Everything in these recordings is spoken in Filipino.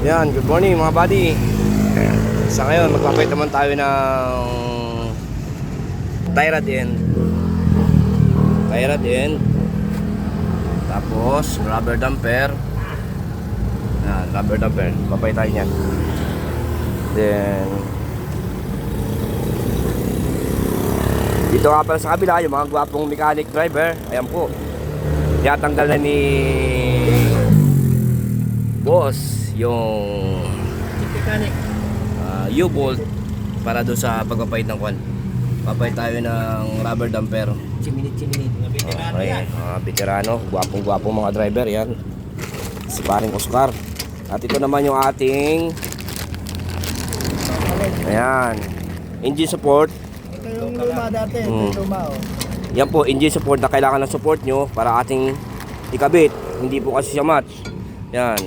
Yan, good morning mga buddy. Sa ngayon, magpapait naman tayo ng tie rod end. Tie rod end. Tapos, rubber damper. Yan, rubber damper. Papait tayo niyan. Then, dito nga pala sa kabila, yung mga gwapong mechanic driver. Ayan po. Tiyatanggal na ni boss yung mechanic U-bolt para doon sa pagpapait ng kwan. Papait tayo ng rubber damper. Chiminit Okay, veterano, gwapong mga driver yan. Si paring Oscar. At ito naman yung ating ayan, engine support. ito yung luma dati. Ito yung luma Yan po, engine support na kailangan ng support nyo para ating ikabit. Hindi po kasi siya match. Yan,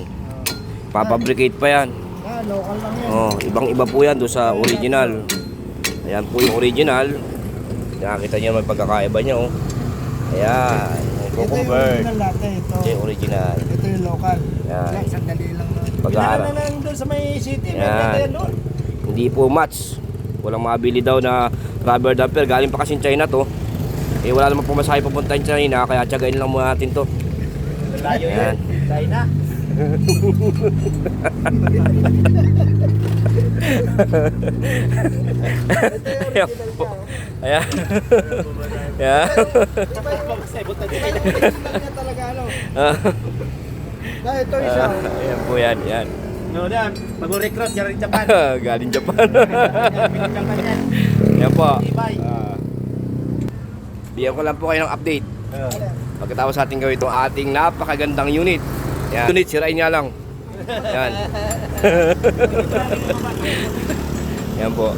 papabricate pa yan. local lang yan. Ibang iba po yan doon sa original. Ayan po yung original. Nakakita nyo naman pagkakaiba niya. Ayan, Ito yung convert. original dati. Ito yung original. Ito yung local. Yan. Lang, sandali lang. Pag-aaral. Pinala na doon sa may city. May Yan. benta yan doon. Hindi po match. Walang mabili daw na rubber damper. Galing pa kasi China to. Eh wala naman pumasahe papunta ng China. Kaya tiyagain lang muna natin to. Layo Yan. yun. China. Ayan po. Ayan. Ayan. talaga ano. Dahil ito isa. Ayan po yan. Yan. No, dan. Mag-recruit galing Japan. Galing Japan. Ayan po. Bigyan ko lang po kayo ng update. Pagkatapos ating gawin itong ating napakagandang unit. Yan. Unit, sirain niya lang. Yan. Yan po.